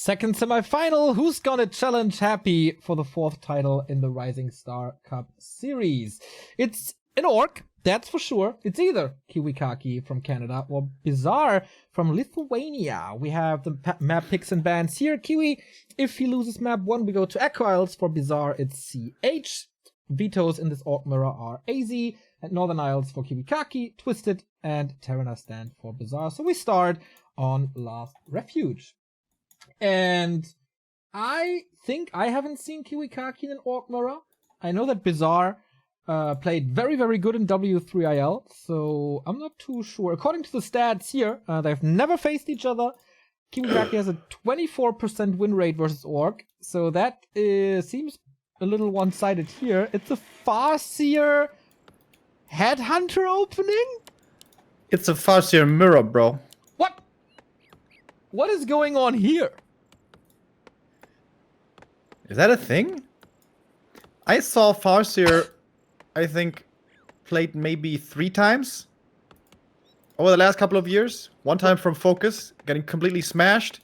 Second semifinal. Who's gonna challenge Happy for the 4th title in the Rising Star Cup series? It's an orc, that's for sure. It's either Kiwikaki from Canada or Bizzare from Lithuania. We have the map picks and bans here. Kiwi, if he loses map 1, we go to Echo Isles. For Bizzare, it's CH. Vetoes in this orc mirror are AZ, and Northern Isles for Kiwikaki, Twisted, and Terrana stand for Bizzare. So we start on Last Refuge. And I think I haven't seen Kiwikaki in an orc mirror. I know that Bizzare played very, very good in W3IL, so I'm not too sure. According to the stats here, they've never faced each other. Kiwikaki has a 24% win rate versus orc, so that seems a little one-sided here. It's a Farseer Headhunter opening? It's a Farseer mirror, bro. What? What is going on here? Is that a thing? I saw Farseer, I think, played maybe 3 times over the last couple of years. 1 time from Focus, getting completely smashed.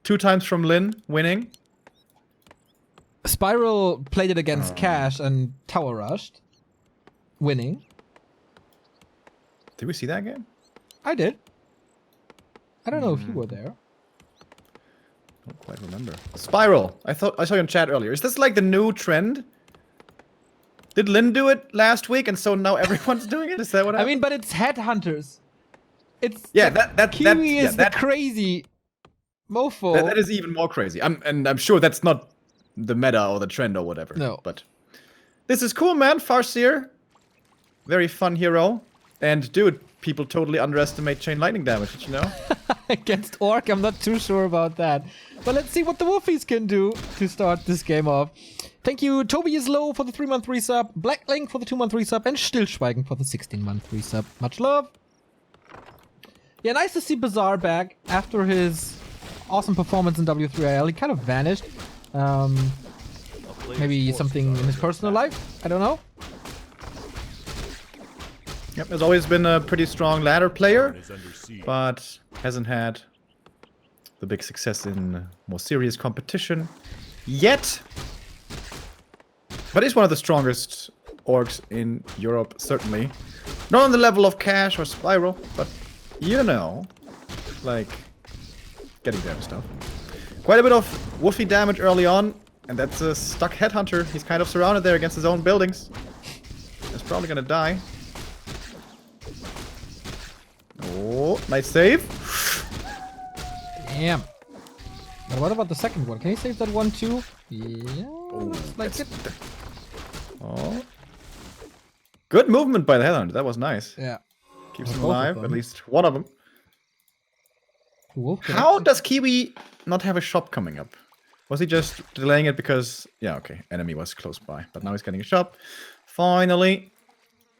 2 times from Lin, winning. Spiral played it against Cash and tower rushed, winning. Did we see that game? I did. I don't know if you were there. Don't quite remember. Spiral. I saw you in chat earlier. Is this like the new trend? Did Lin do it last week, and so now everyone's doing it? Is that what happened? I mean, but it's headhunters. It's Kiwi is the crazy mofo. That is even more crazy. I'm sure that's not the meta or the trend or whatever. No. But this is cool, man. Farseer. Very fun hero. And dude, people totally underestimate chain lightning damage, did you know? Against Orc, I'm not too sure about that. But let's see what the Wolfies can do to start this game off. Thank you, Toby is low for the 3-month resub, Black Link for the 2-month resub, and Stillschweigen for the 16-month resub. Much love. Yeah, nice to see Bizzare back after his awesome performance in W3IL. He kind of vanished. Maybe something in his personal life? I don't know. Yep, has always been a pretty strong ladder player, but hasn't had the big success in more serious competition yet. But he's one of the strongest orcs in Europe, certainly. Not on the level of Cash or Spiral, but you know, like getting there and stuff. Quite a bit of woofy damage early on, and that's a stuck Headhunter. He's kind of surrounded there against his own buildings. He's probably gonna die. Oh, nice save. Damn. Now what about the second one? Can he save that one too? Yeah, looks like it. Oh. Good movement by the Headhunter. That was nice. Yeah. Keeps him alive, at least one of them. Cool. How does Kiwi not have a shop coming up? Was he just delaying it because... Yeah, okay. Enemy was close by. But now he's getting a shop. Finally.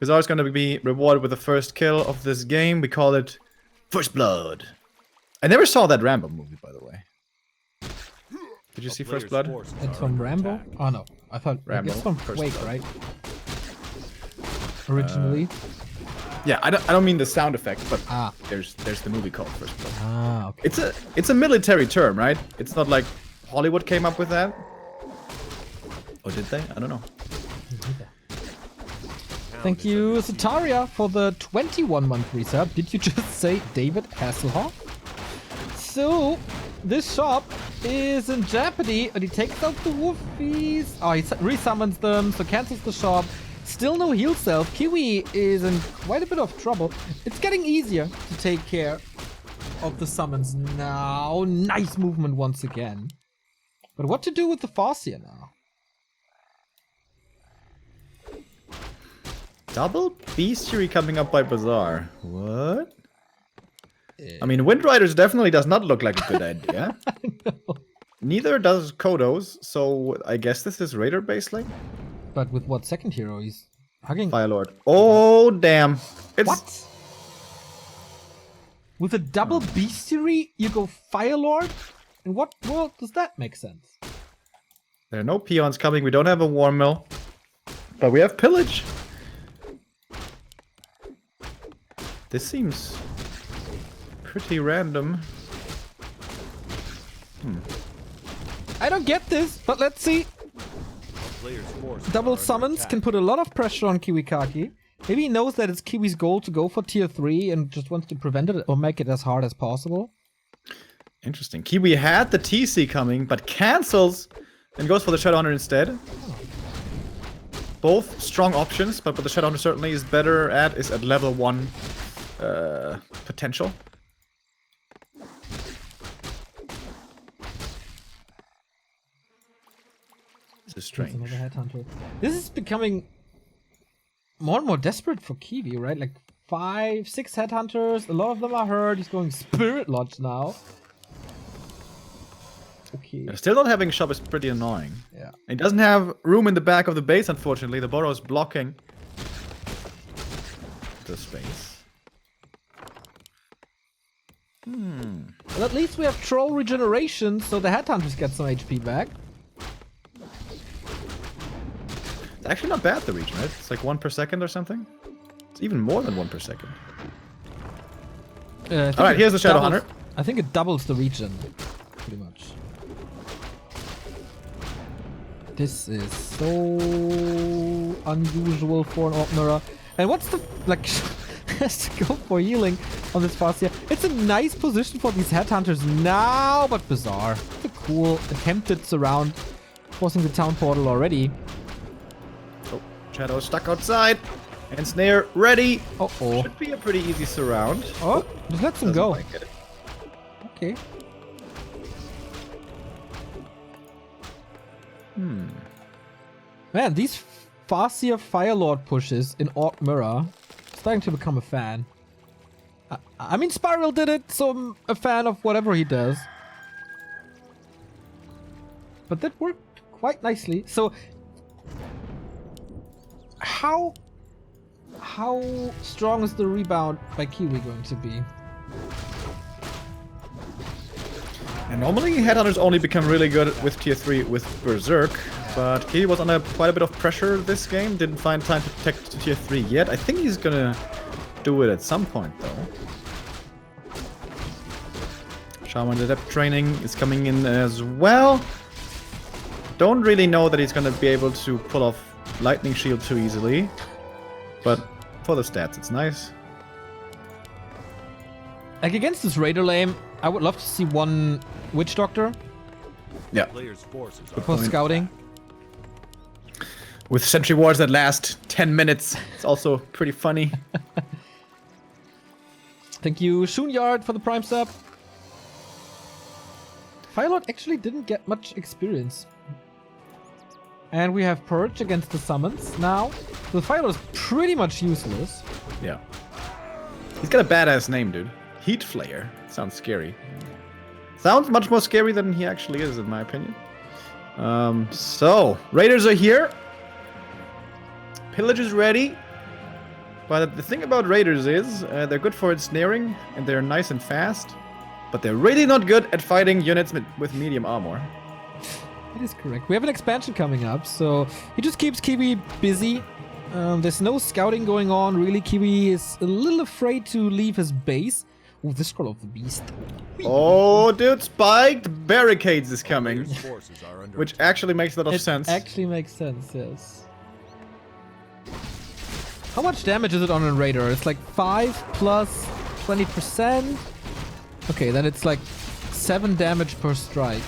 Bizarre's going to be rewarded with the first kill of this game. We call it First Blood. I never saw that Rambo movie, by the way. Did you see First Blood? It's from Rambo? Oh no, I thought Rambo. It's from Quake, right? Originally. Yeah, I don't mean the sound effect, but Ah. there's the movie called First Blood. Ah, okay. It's a military term, right? It's not like Hollywood came up with that. Or did they? I don't know. Thank you, Sataria, for the 21-month resub. Did you just say David Hasselhoff? So, this shop is in jeopardy, and he takes out the Wolfies. Oh, he resummons them, so cancels the shop. Still no heal self. Kiwi is in quite a bit of trouble. It's getting easier to take care of the summons now. Nice movement once again. But what to do with the Farseer now? Double Bestiary coming up by Bizzare. What? I mean, Windriders definitely does not look like a good idea. No. Neither does Kodos, so I guess this is Raider base lane? But with what second hero? He's hugging. Firelord. Oh, damn. It's... What? With a double Bestiary, you go Firelord? In what world does that make sense? There are no peons coming. We don't have a War Mill. But we have Pillage. This seems pretty random. I don't get this, but let's see. Double summons can put a lot of pressure on Kiwikaki. Maybe he knows that it's Kiwi's goal to go for tier 3 and just wants to prevent it or make it as hard as possible. Interesting. Kiwi had the TC coming, but cancels and goes for the Shadowhunter instead. Both strong options, but what the Shadowhunter certainly is better at is at level 1 potential. This is strange. Another headhunter. This is becoming more and more desperate for Kiwi, right? Like 5, 6 headhunters. A lot of them are hurt. He's going Spirit Lodge now. Okay. Yeah, still not having shop is pretty annoying. Yeah. He doesn't have room in the back of the base, unfortunately. The Burrow is blocking the space. Well, at least we have troll regeneration, so the headhunters get some HP back. It's actually not bad, the region, right? It's like 1 per second or something. It's even more than 1 per second. Alright, here's the Shadowhunter. I think it doubles the region, pretty much. This is so unusual for an Orc Mirror. And what's the, like, has to go for healing on this fast here. It's a nice position for these headhunters now, but Bizzare. It's a cool attempted surround, forcing the town portal already. Oh, Shadow stuck outside. And Snare ready. Uh-oh. Should be a pretty easy surround. Oh, just let them go. Like it. Okay. Man, these Farseer Firelord pushes in Orc Mirror, starting to become a fan. I mean, Spiral did it, so I'm a fan of whatever he does. But that worked quite nicely. So, how strong is the rebound by Kiwi going to be? And normally Headhunters only become really good with tier 3 with Berserk, but he was under quite a bit of pressure this game, didn't find time to protect tier 3 yet. I think he's gonna do it at some point though. Shaman Adept training is coming in as well. Don't really know that he's gonna be able to pull off Lightning Shield too easily, but for the stats it's nice. Like against this Raider lane, I would love to see one Witch Doctor. Yeah. For scouting. With Sentry Wars that last 10 minutes, it's also pretty funny. Thank you, Shoonyard, for the Prime sub. Firelord actually didn't get much experience. And we have Purge against the summons now. The Firelord is pretty much useless. Yeah. He's got a badass name, dude. Heat Flayer. Sounds scary. Sounds much more scary than he actually is, in my opinion. So, Raiders are here. Pillage is ready. But the thing about Raiders is, they're good for ensnaring, and they're nice and fast. But they're really not good at fighting units with medium armor. That is correct. We have an expansion coming up, so he just keeps Kiwi busy. There's no scouting going on, really. Kiwi is a little afraid to leave his base. Oh, the Scroll of the Beast. Oh, dude, spiked barricades is coming. Which actually makes a lot of sense. Actually makes sense, yes. How much damage is it on a Raider? It's like 5 plus 20%. Okay, then it's like 7 damage per strike.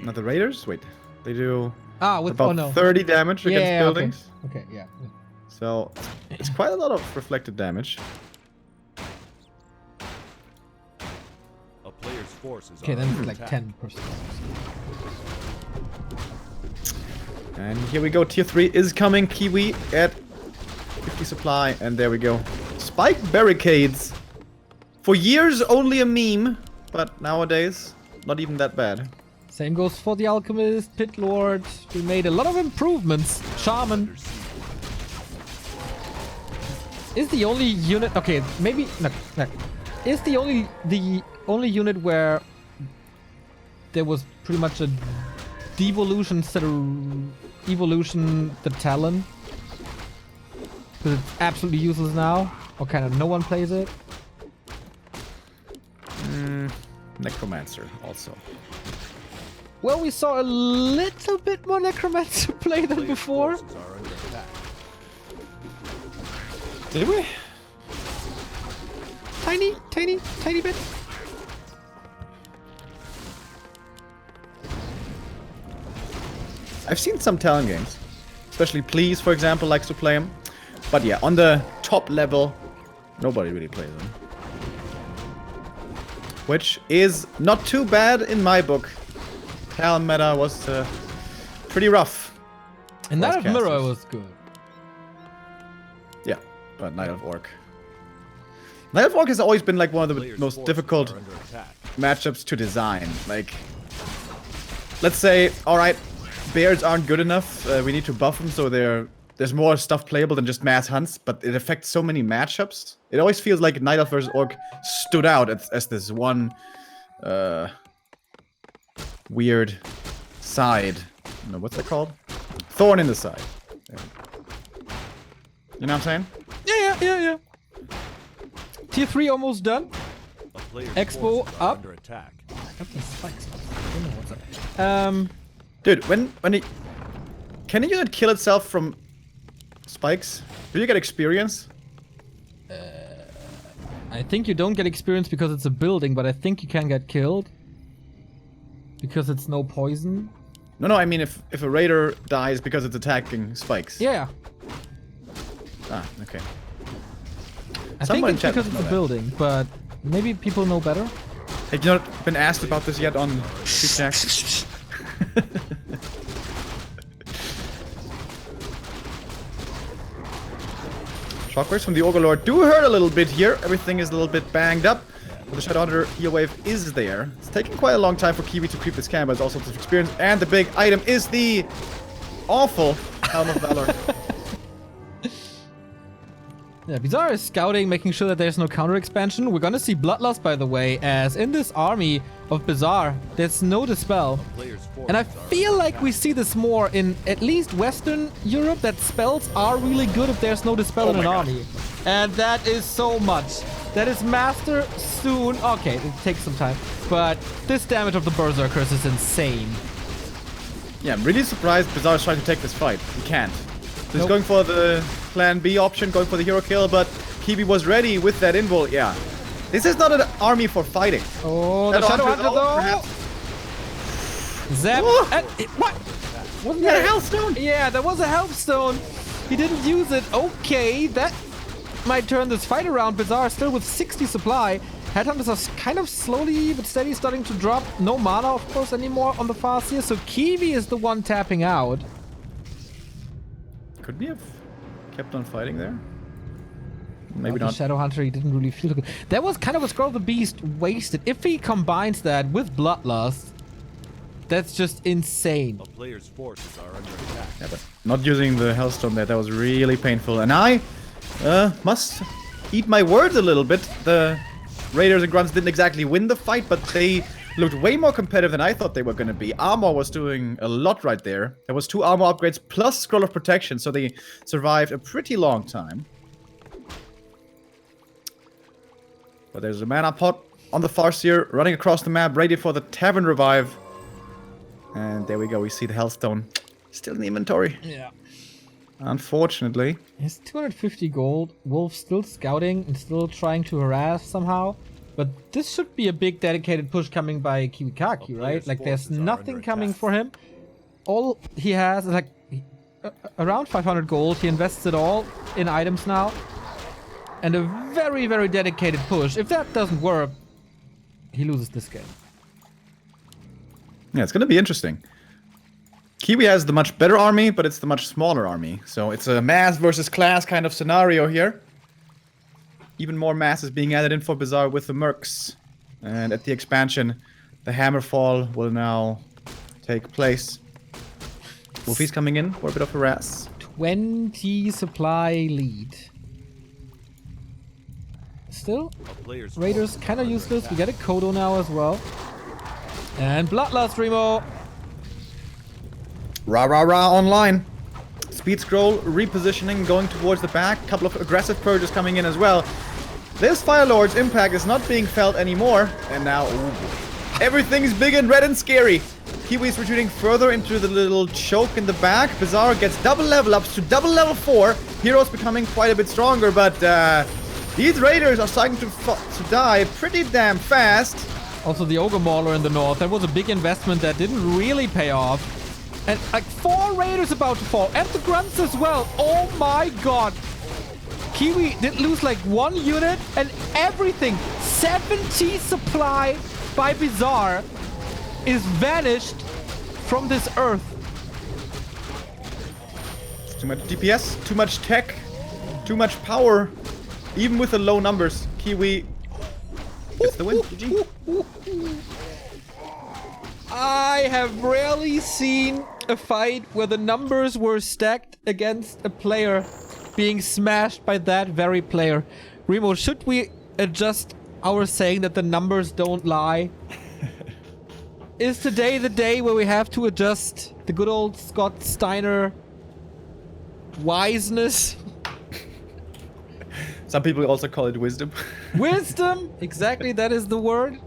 Not the Raiders? Wait, they do with about 30 damage against buildings. Okay, yeah. So it's quite a lot of reflected damage. Okay, then it's like 10%. And here we go, tier 3 is coming. Kiwi at 50 supply, and there we go. Spike barricades. For years only a meme, but nowadays not even that bad. Same goes for the Alchemist, Pit Lord. We made a lot of improvements. Shaman is the only unit. Okay, maybe no. Is the only unit where there was pretty much a devolution instead of evolution. The Talon, because it's absolutely useless now, or kind of no one plays it. Necromancer also. Well, we saw a little bit more Necromancer play than before. Did we? Tiny bit. I've seen some Talon games. Especially Please, for example, likes to play them. But yeah, on the top level, nobody really plays them. Which is not too bad in my book. Talon meta was pretty rough. And Knight of Mirror was good. Yeah, but Knight of Orc. Knight of Orc has always been like one of the most difficult matchups to design. Like, let's say, alright, bears aren't good enough, we need to buff them so there's more stuff playable than just mass hunts, but it affects so many matchups. It always feels like Night Elf versus Orc stood out as this one weird side. No, what's that called? Thorn in the side. Yeah. You know what I'm saying? Yeah. Tier 3 almost done. Expo up. Dude, when he... Can a unit kill itself from spikes? Do you get experience? I think you don't get experience because it's a building, but I think you can get killed. Because it's no poison. No, I mean if a raider dies because it's attacking spikes. Yeah. Ah, okay. I think it's because it's a building, but maybe people know better. Have you not been asked about this yet on Feedback? Shockwaves from the Overlord do hurt a little bit here. Everything is a little bit banged up. But the Shadowhunter heal wave is there. It's taking quite a long time for Kiwi to creep this camp, but it's also lots of experience. And the big item is the awful Helm of Valor. Yeah, Bizzare is scouting, making sure that there's no counter expansion. We're gonna see Bloodlust, by the way, as in this army of Bizzare, there's no Dispel. And I feel like we see this more in at least Western Europe, that spells are really good if there's no Dispel in an army. And that is so much. That is Master soon. Okay, it takes some time. But this damage of the Berserkers is insane. Yeah, I'm really surprised Bizzare is trying to take this fight. He can't. So he's going for the plan B option, going for the hero kill, but Kiwi was ready with that invul. Yeah. This is not an army for fighting. Oh, the Shadowhunter though! Zap! What? Wasn't that a Healthstone? Yeah, that was a Healthstone. He didn't use it. Okay, that might turn this fight around. Bizzare still with 60 supply. Headhunters are kind of slowly but steady starting to drop. No mana, of course, anymore on the fast here. So Kiwi is the one tapping out. Could we have kept on fighting there? Maybe not. Shadowhunter, he didn't really feel good. That was kind of a Scroll of the Beast wasted. If he combines that with Bloodlust, that's just insane. A player's forces are under attack. Yeah, but not using the Hellstone there, that was really painful. And I must eat my words a little bit. The Raiders and Grunts didn't exactly win the fight, but they looked way more competitive than I thought they were going to be. Armor was doing a lot right there. There was 2 armor upgrades plus Scroll of Protection, so they survived a pretty long time. But there's a mana pot on the Farseer running across the map, ready for the Tavern Revive. And there we go, we see the Hellstone still in the inventory. Yeah. Unfortunately. He's 250 gold. Wolf still scouting and still trying to harass somehow. But this should be a big dedicated push coming by Kiwikaki, right? Like there's nothing coming for him. All he has is like around 500 gold. He invests it all in items now. And a very, very dedicated push. If that doesn't work, he loses this game. Yeah, it's going to be interesting. Kiwi has the much better army, but it's the much smaller army. So it's a mass versus class kind of scenario here. Even more mass is being added in for Bizzare with the Mercs. And at the expansion, the Hammerfall will now take place. Wolfie's coming in for a bit of harass. 20 supply lead. Still, Raiders kind of useless. We get a Kodo now as well. And Bloodlust, Remo. Rah rah rah online. Speed scroll, repositioning, going towards the back. Couple of aggressive purges coming in as well. This Firelord's impact is not being felt anymore. And now, ooh, Everything's big and red and scary. Kiwi's retreating further into the little choke in the back. Bizzare gets double level ups to double level 4. Heroes becoming quite a bit stronger, but these raiders are starting to die pretty damn fast. Also, the Ogre Mauler in the north, that was a big investment that didn't really pay off. And like 4 raiders about to fall, and the grunts as well. Oh my god. Kiwi did lose like 1 unit and everything. 70 supply by Bizzare is vanished from this earth. Too much DPS, too much tech, too much power. Even with the low numbers, Kiwi gets the win. GG. I have rarely seen a fight where the numbers were stacked against a player being smashed by that very player. Remo, should we adjust our saying that the numbers don't lie? Is today the day where we have to adjust the good old Scott Steiner wiseness? Some people also call it wisdom. Wisdom! Exactly, that is the word.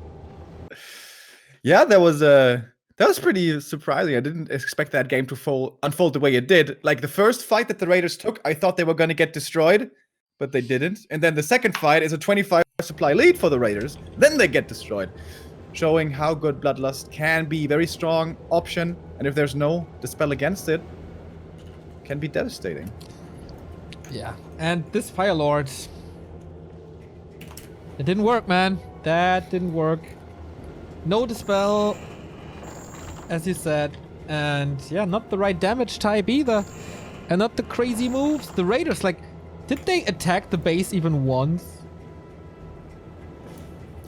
Yeah, that was pretty surprising. I didn't expect that game to unfold the way it did. Like the first fight that the Raiders took, I thought they were going to get destroyed, but they didn't. And then the second fight is a 25 supply lead for the Raiders. Then they get destroyed, showing how good Bloodlust can be. Very strong option, and if there's no dispel against it, can be devastating. Yeah, and this Fire Lord, it didn't work, man. That didn't work. No dispel, as you said, and yeah, not the right damage type either, and not the crazy moves. The Raiders, like, did they attack the base even once?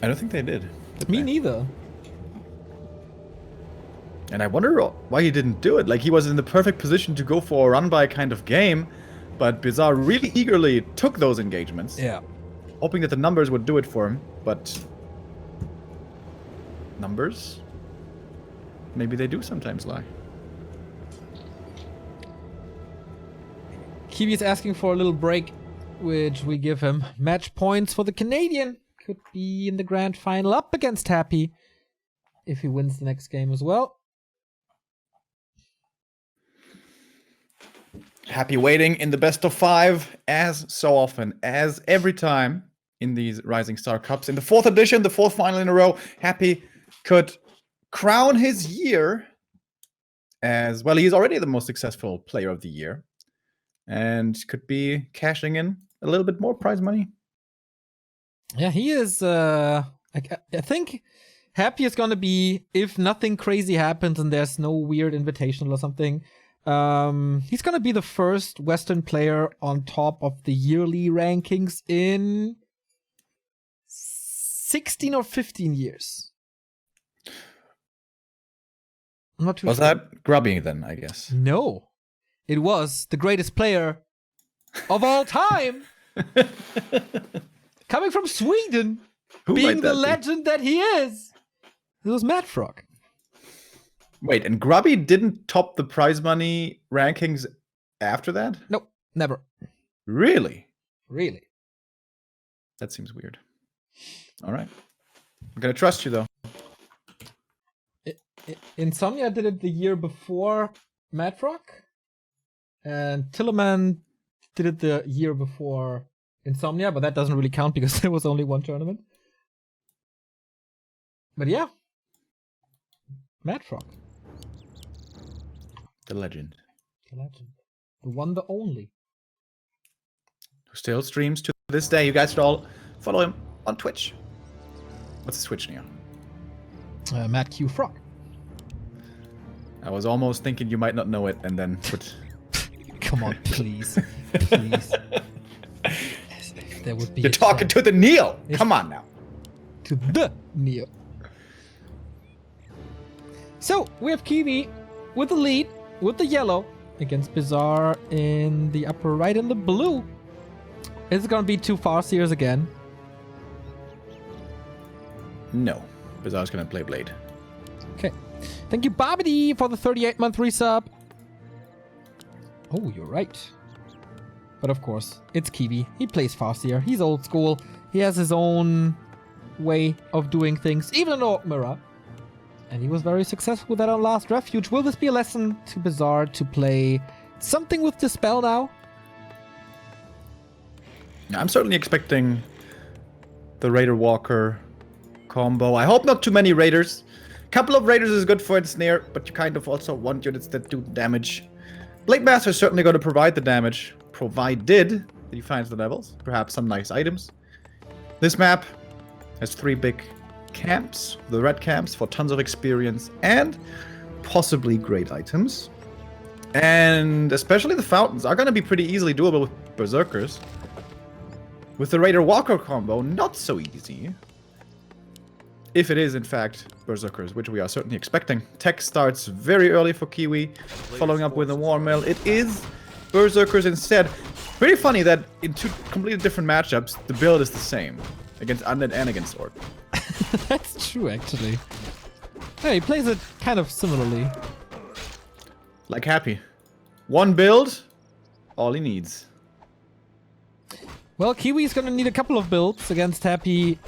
I don't think they did. Me neither. And I wonder why he didn't do it. Like, he was in the perfect position to go for a run-by kind of game, but Bizzare really eagerly took those engagements. Yeah. Hoping that the numbers would do it for him, but... numbers? Maybe they do sometimes lie. Kiwi is asking for a little break, which we give him. Match points for the Canadian. Could be in the grand final up against Happy if he wins the next game as well. Happy waiting in the best of 5, as so often, as every time in these Rising Star Cups. In the 4th edition, the 4th final in a row, Happy could crown his year as, well, he's already the most successful player of the year and could be cashing in a little bit more prize money. Yeah, he is, I think Happy is gonna be, if nothing crazy happens and there's no weird invitational or something, he's gonna be the first Western player on top of the yearly rankings in 16 or 15 years. I'm not too Was sure. that Grubby then, I guess? No. It was the greatest player of all time. Coming from Sweden. Who being might the that be? legend that he is. It was Matt Frog. Wait, and Grubby didn't top the prize money rankings after that? Nope, never. Really? Really. That seems weird. All right. I'm going to trust you, though. Insomnia did it the year before Matt Frog. And Tillerman did it the year before Insomnia, but that doesn't really count because there was only one tournament. But yeah. Matt Frog. The legend. The legend. The one, the only. Who still streams to this day. You guys should all follow him on Twitch. What's his Twitch now? Matt Q Frog. I was almost thinking you might not know it and then put... Come on, please. Please. There would be You're talking to the Neo! Come on now. To the Neo. So, we have Kiwi with the lead, with the yellow, against Bizzare in the upper right in the blue. Is it going to be 2 Farseers again? No. Bizarre's gonna play Blade. Okay. Thank you, Bobbity, for the 38-month resub. Oh, you're right. But of course, it's Kiwi. He plays Farseer. He's old school. He has his own way of doing things. Even an Orc Mirror. And he was very successful with that on Last Refuge. Will this be a lesson to Bizzare to play something with Dispel now? I'm certainly expecting the Raider Walker combo. I hope not too many Raiders. Couple of Raiders is good for ensnare, but you kind of also want units that do damage. Blade Master is certainly going to provide the damage, provided that he finds the levels. Perhaps some nice items. This map has 3 big camps, the red camps, for tons of experience and possibly great items. And especially the fountains are going to be pretty easily doable with Berserkers. With the Raider Walker combo, not so easy. If it is, in fact, Berserkers, which we are certainly expecting. Tech starts very early for Kiwi, following up with a War Mill. It is Berserkers instead. Pretty funny that in 2 completely different matchups, the build is the same. Against Undead and against Orc. That's true, actually. Yeah, he plays it kind of similarly. Like Happy. 1 build, all he needs. Well, Kiwi's gonna need a couple of builds against Happy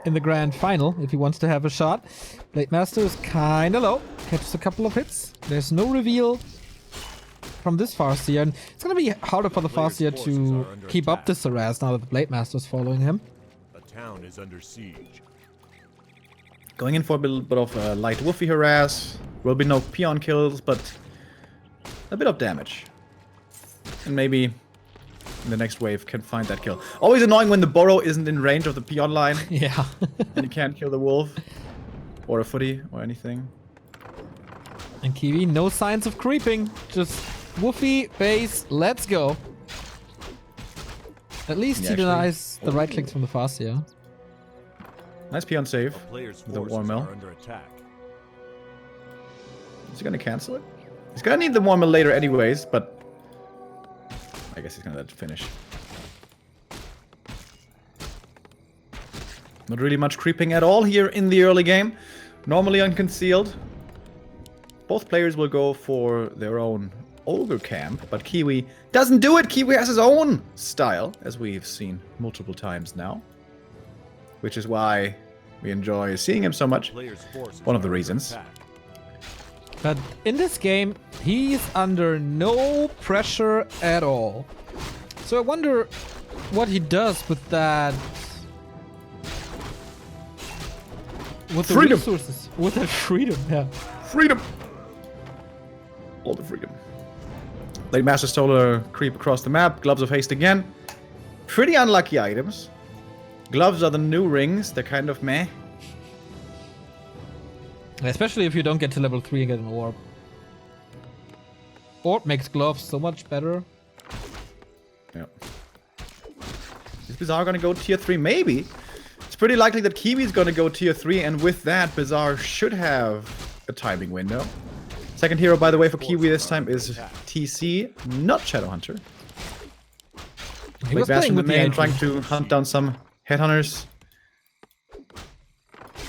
in the grand final if he wants to have a shot. Blade Master is kinda low. Catches a couple of hits. There's no reveal from this Farseer, and it's gonna be harder for the Farseer to keep up this harass now that the Blade Master is following him. The town is under siege. Going in for a bit of light woofy harass. Will be no peon kills, but a bit of damage. And maybe in the next wave can find that kill. Always annoying when the Burrow isn't in range of the peon line. Yeah. And you can't kill the wolf. Or a footy or anything. And Kiwi, no signs of creeping. Just woofy, base, let's go. At least he denies the right clicks from the Farseer. Nice peon save. Players' The War forces Mill. are under attack. Is he gonna cancel it? He's gonna need the War Mill later anyways, but I guess he's gonna let it finish. Not really much creeping at all here in the early game. Normally unconcealed. Both players will go for their own ogre camp, but Kiwi doesn't do it. Kiwi has his own style, as we've seen multiple times now. Which is why we enjoy seeing him so much. Players' forces One of the are under reasons. attack. But in this game, he's under no pressure at all. So I wonder what he does with that... With the Freedom! resources. With that freedom, yeah. Freedom! All the freedom. Blade Master stole a creep across the map. Gloves of Haste again. Pretty unlucky items. Gloves are the new rings. They're kind of meh. Especially if you don't get to level 3 and get an orb. Orb makes gloves so much better. Yeah. Is Bizzare gonna go tier 3? Maybe. It's pretty likely that Kiwi's gonna go tier 3, and with that, Bizzare should have a timing window. Second hero, by the way, for Kiwi this time is TC, not Shadowhunter. He was Blade Master playing in the with the main, engine. trying to hunt down some headhunters.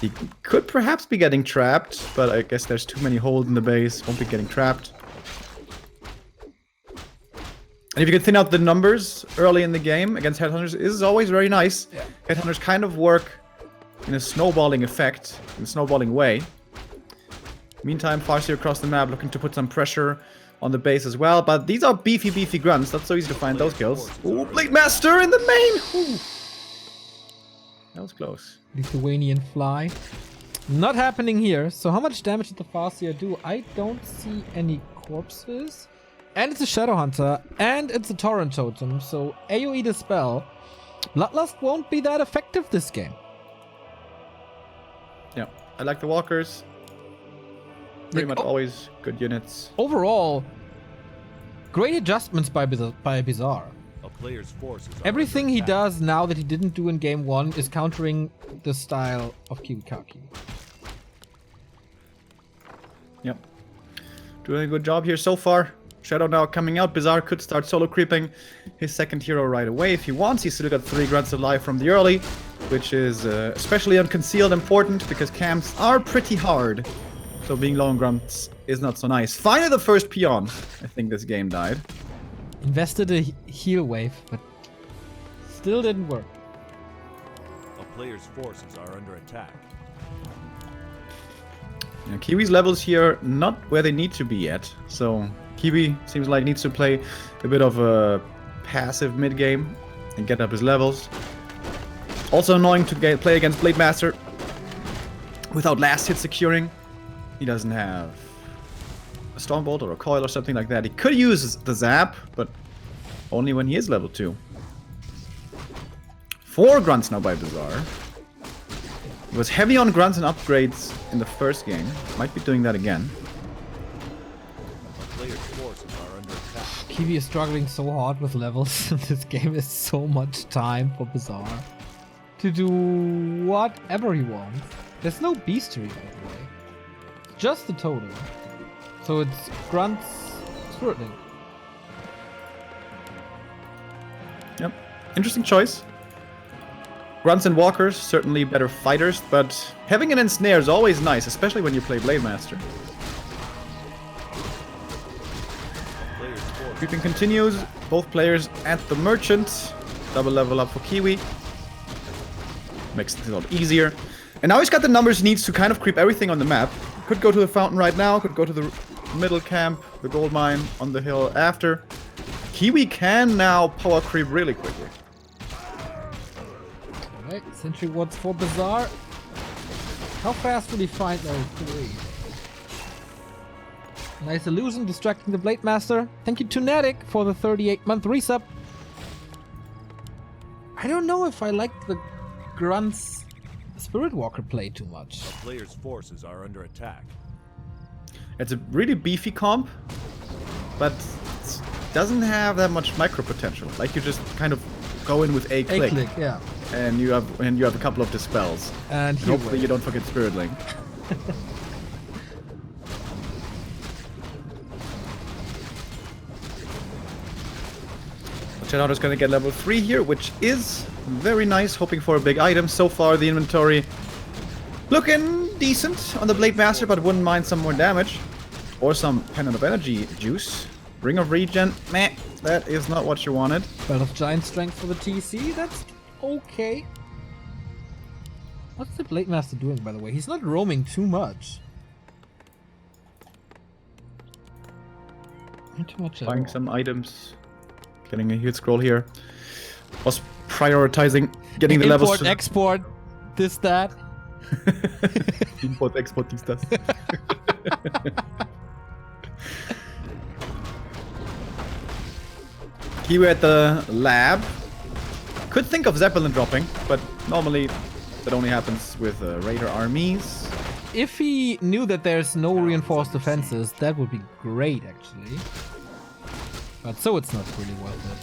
He could perhaps be getting trapped, but I guess there's too many holes in the base. Won't be getting trapped. And if you can thin out the numbers early in the game against headhunters, it is always very nice. Yeah. Headhunters kind of work in a snowballing effect, in a snowballing way. Meantime, Farseer across the map looking to put some pressure on the base as well. But these are beefy grunts. Not so easy to find those kills. Ooh, Blade Master in the main! Ooh. That was close. Lithuanian fly. Not happening here. So how much damage did the Farseer do? I don't see any corpses. And it's a Shadowhunter. And it's a Torrent Totem. So AoE Dispel. Bloodlust won't be that effective this game. Yeah, I like the walkers. Pretty Like, much always good units. Overall, great adjustments by Bizzare. A player's forces are Everything under he attack. does now that he didn't do in game 1 is countering the style of Kiwikaki. Yep. Doing a good job here so far. Shadow now coming out. Bizzare could start solo creeping his second hero right away if he wants. He's still got 3 grunts alive from the early, which is especially on concealed important because camps are pretty hard. So being low on grunts is not so nice. Finally the first peon. I think this game died. Invested a heal wave, but still didn't work. A player's forces are under attack. Yeah, Kiwi's levels here not where they need to be yet. So Kiwi seems like needs to play a bit of a passive mid game and get up his levels. Also annoying to play against Blade Master without last hit securing. He doesn't have a Stormbolt or a Coil or something like that. He could use the Zap, but only when he is level 2. 4 grunts now by Bizzare. He was heavy on grunts and upgrades in the first game. Might be doing that again. Players' forces are under attack. Kiwi is struggling so hard with levels. This game is so much time for Bizzare to do whatever he wants. There's no Beastery, by the way. Just the total. So it's grunts, Spirit Link. Yep. Interesting choice. Grunts and Walkers, certainly better fighters, but having an ensnare is always nice, especially when you play Blade Master. Players' forces. Creeping continues, both players at the Merchant. Double level up for Kiwi. Makes it a lot easier. And now he's got the numbers he needs to kind of creep everything on the map. Could go to the fountain right now, could go to the middle camp, the gold mine on the hill after. Kiwi can now power creep really quickly. Alright, Sentry Wards for Bizzare. How fast will he find those 3? Nice illusion, distracting the Blade Master. Thank you to Natic for the 38-month resub. I don't know if I like the Grunts Spirit Walker play too much. A player's forces are under attack. It's a really beefy comp, but it doesn't have that much micro potential. Like you just kind of go in with a click, yeah. and you have a couple of dispels. And Hopefully you don't forget Spirit Link. Cheddar's is going to get level 3 here, which is very nice. Hoping for a big item. So far, the inventory looking decent on the Blade Master, but wouldn't mind some more damage. Or some Pendant of Energy juice. Ring of Regen. Meh, that is not what you wanted. Belt of Giant Strength for the TC. That's okay. What's the Blade Master doing, by the way? He's not roaming too much. Not too much at Buying all. some items. Getting a huge scroll here. Was prioritizing getting the levels. Import, export, this, that. Import, export, these stuff. Kiwi at the lab. Could think of Zeppelin dropping, but normally that only happens with Raider armies. If he knew that there's no reinforced defenses, that would be great, actually. But so it's not really worth it.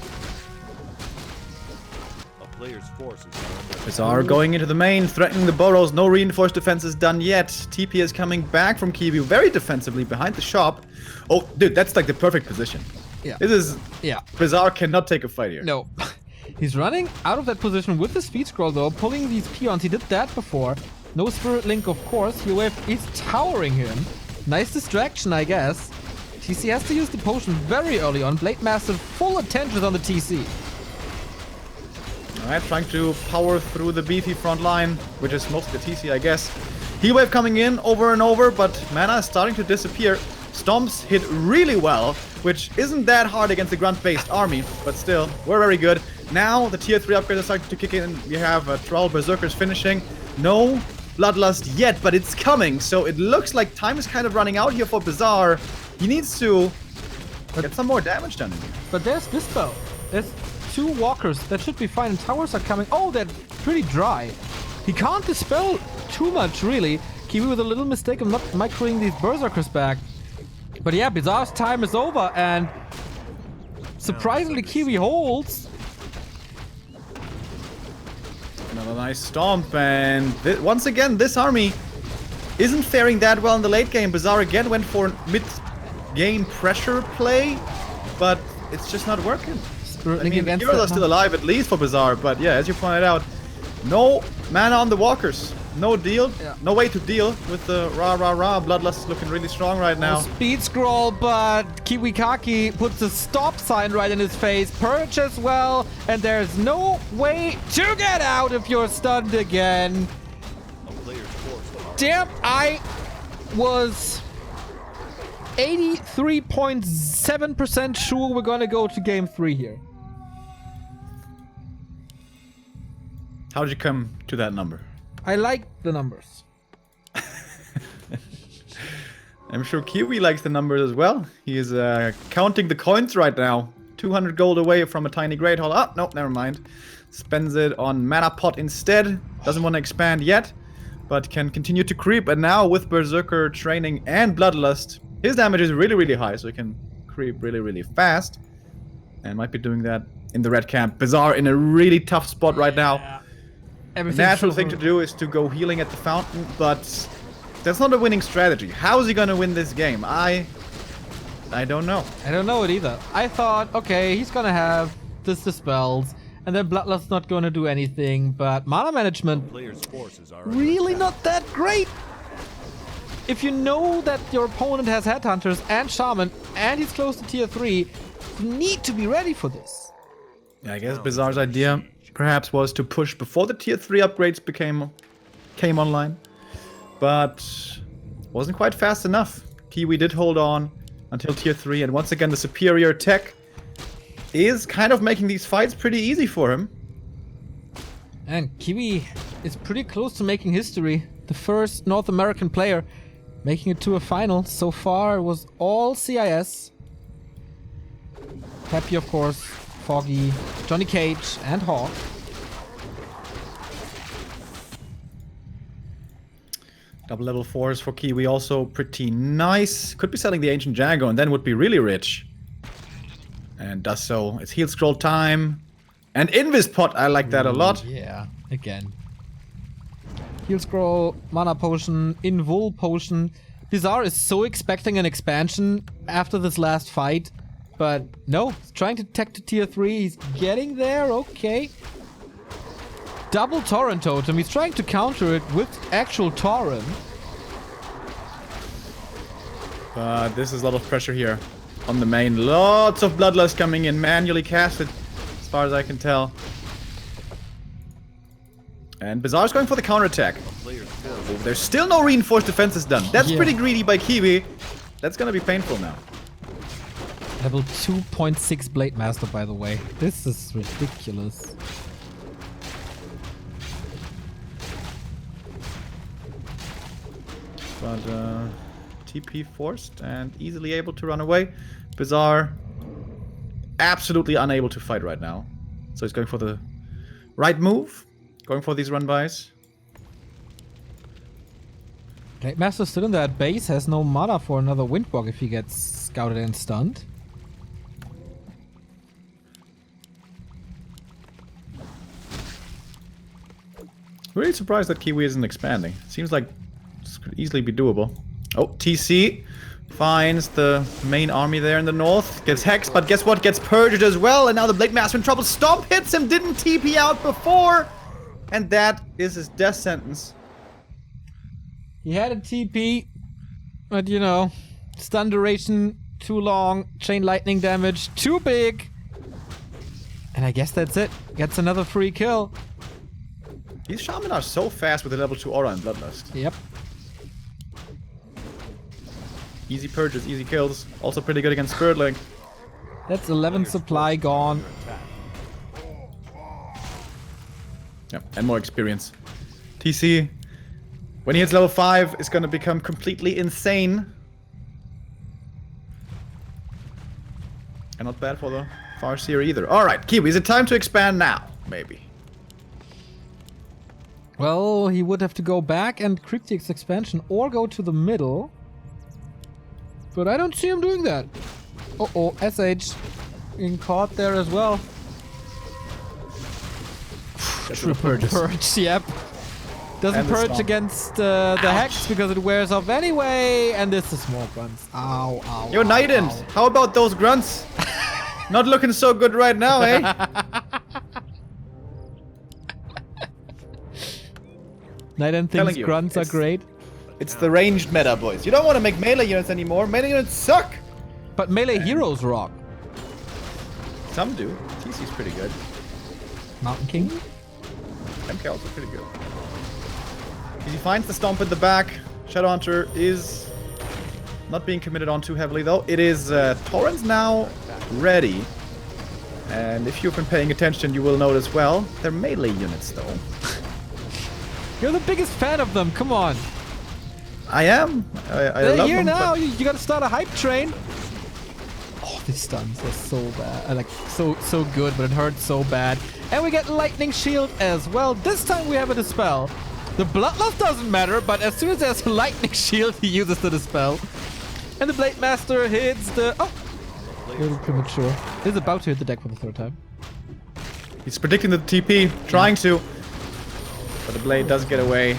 A player's forces are under attack. Bizzare going into the main, threatening the burrows. No reinforced defenses done yet. TP is coming back from Kiwi very defensively behind the shop. Oh, dude, that's like the perfect position. Yeah. This is... Yeah. Bizzare cannot take a fight here. No. He's running out of that position with the speed scroll, though, pulling these peons. He did that before. No Spirit Link, of course. He's towering him. Nice distraction, I guess. TC has to use the potion very early on. Blade Master full attention on the TC. Alright, trying to power through the beefy front line, which is mostly the TC, I guess. Heat Wave coming in over and over, but mana is starting to disappear. Stomps hit really well, which isn't that hard against the grunt-based army, but still, we're very good. Now, the tier 3 upgrades are starting to kick in. We have Troll Berserkers finishing. No Bloodlust yet, but it's coming, so it looks like time is kind of running out here for Bizzare. He needs to get some more damage done in here. But there's Dispel. There's 2 walkers. That should be fine. And towers are coming. Oh, they're pretty dry. He can't dispel too much, really. Kiwi with a little mistake of not microing these Berserkers back. But yeah, Bizarre's time is over, and surprisingly, Kiwi holds. Another nice stomp, and once again, this army isn't faring that well in the late game. Bizzare again went for mid-game pressure play, but it's just not working. I mean, the heroes are still alive, at least for Bizzare, but yeah, as you pointed out, no mana on the walkers. No deal, no way to deal with the rah. Bloodlust is looking really strong right now. Speed scroll, but Kiwikaki puts a stop sign right in his face. Purge as well, and there's no way to get out if you're stunned again. A player's forces are Damn, I was 83.7% sure we're gonna go to game 3 here. How did you come to that number? I like the numbers. I'm sure Kiwi likes the numbers as well. He is counting the coins right now. 200 gold away from a tiny great hall. Oh, no, never mind. Spends it on mana pot instead. Doesn't want to expand yet, but can continue to creep. And now with Berserker training and Bloodlust, his damage is really, really high, so he can creep really, really fast. And might be doing that in the red camp. Bizzare in a really tough spot right now. The natural thing to do is to go healing at the fountain, but that's not a winning strategy. How is he gonna win this game? I don't know. I don't know it either. I thought, okay, he's gonna have this dispels, and then Bloodlust's not gonna do anything, but mana management Players' forces are under really attack. not that great. If you know that your opponent has Headhunters and Shaman, and he's close to tier 3, you need to be ready for this. Yeah, I guess Bizarre's idea perhaps was to push before the tier 3 upgrades came online, but wasn't quite fast enough. Kiwi did hold on until tier 3, and once again the superior tech is kind of making these fights pretty easy for him. And Kiwi is pretty close to making history. The first North American player making it to a final. So far it was all CIS. Happy, of course, Foggy, Johnny Cage, and Hawk. Double level 4s for Kiwi also pretty nice. Could be selling the Ancient Django and then would be really rich. And does so. It's heal scroll time. And Invis pot, I like that a lot. Yeah, again. Heal scroll, mana potion, invul potion. Bizzare is so expecting an expansion after this last fight. But no, he's trying to tech to tier 3. He's getting there, okay. Double Torrent Totem. He's trying to counter it with actual Torrent. This is a lot of pressure here on the main. Lots of Bloodlust coming in, manually casted, as far as I can tell. And Bizarre's going for the counterattack. Oh, there's still no reinforced defenses done. That's Yeah. pretty greedy by Kiwi. That's gonna be painful now. Level 2.6 Blade Master, by the way. This is ridiculous. But TP forced and easily able to run away. Bizzare absolutely unable to fight right now. So he's going for the right move. Going for these run-bys. Blade Master still in that base, has no mana for another Windwalk if he gets scouted and stunned. Really surprised that Kiwi isn't expanding. Seems like this could easily be doable. Oh, TC finds the main army there in the north. Gets hexed, but guess what? Gets purged as well. And now the Blade Master in trouble. Stomp hits him, didn't TP out before. And that is his death sentence. He had a TP, but you know, stun duration too long, chain lightning damage too big. And I guess that's it. Gets another free kill. These Shaman are so fast with the level 2 aura and Bloodlust. Yep. Easy purges, easy kills. Also pretty good against Spiritling. That's 11 supply gone. Yeah, and more experience. TC, when he hits level 5, is gonna become completely insane. And not bad for the Farseer either. Alright, Kiwi, is it time to expand now? Maybe. Well, he would have to go back and Cryptic's expansion or go to the middle. But I don't see him doing that. Uh-oh, SH being caught there as well. Triple purge, yep. Doesn't And the purge stomp. against the hex because it wears off anyway. And this is more grunts. Ow, ow. Yo, ow, Nident, ow. how about those grunts? Not looking so good right now, eh? Nident Telling thinks you, grunts are it's- great. It's the ranged meta, boys. You don't want to make melee units anymore. Melee units suck. But melee heroes rock. Some do. TC's pretty good. Mountain King? MK also pretty good. He finds the stomp in the back. Shadowhunter is not being committed on too heavily, though. It is Torrents now ready. And if you've been paying attention, you will notice, well, they're melee units, though. You're the biggest fan of them. Come on. I am. I They're love here them, now. but- You gotta start a hype train. Oh, these stuns are so bad. Like, so good, but it hurts so bad. And we get Lightning Shield as well. This time we have a Dispel. The Bloodlust doesn't matter, but as soon as there's a Lightning Shield, he uses the Dispel. And the Blade Master hits the... Oh! A little premature. He's about to hit the deck for the third time. He's predicting the TP, trying to. But the blade does get away.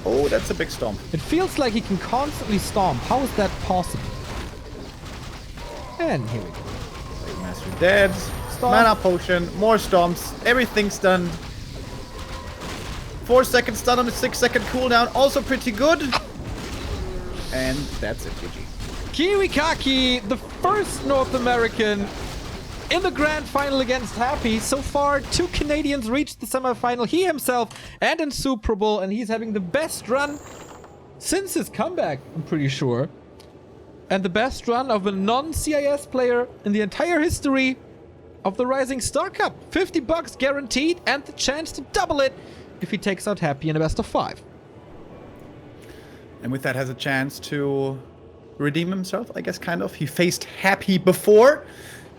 Oh, that's a big stomp. It feels like he can constantly stomp. How is that possible? And here we go. Blade Master dead. Stomp. Mana potion, more stomps, everything's done. 4 seconds stun on a 6-second cooldown, also pretty good. And that's it, GG. Kiwikaki, the first North American in the grand final against Happy. So far, 2 Canadians reached the semifinal. He himself and in Super Bowl, and he's having the best run since his comeback, I'm pretty sure. And the best run of a non-CIS player in the entire history of the Ryzing Star Cup. $50 guaranteed and the chance to double it if he takes out Happy in a best of 5. And with that has a chance to redeem himself, I guess, kind of. He faced Happy before,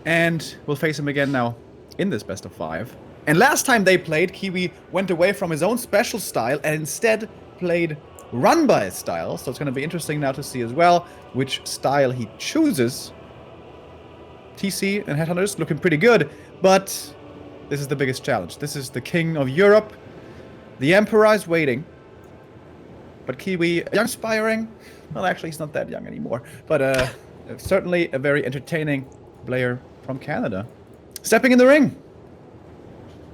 and will face him again now in this best of 5. And last time they played, Kiwi went away from his own special style and instead played Run by his style. So it's going to be interesting now to see as well which style he chooses. TC and Headhunters looking pretty good, but this is the biggest challenge. This is the King of Europe. The Emperor is waiting. But Kiwi, young aspiring. Well, actually, he's not that young anymore. But certainly a very entertaining player from Canada. Stepping in the ring.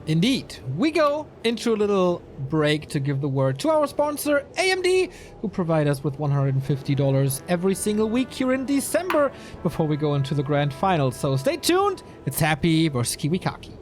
Indeed. We go into a little break to give the word to our sponsor, AMD, who provide us with $150 every single week here in December before we go into the grand final. So stay tuned. It's Happy versus Kiwikaki.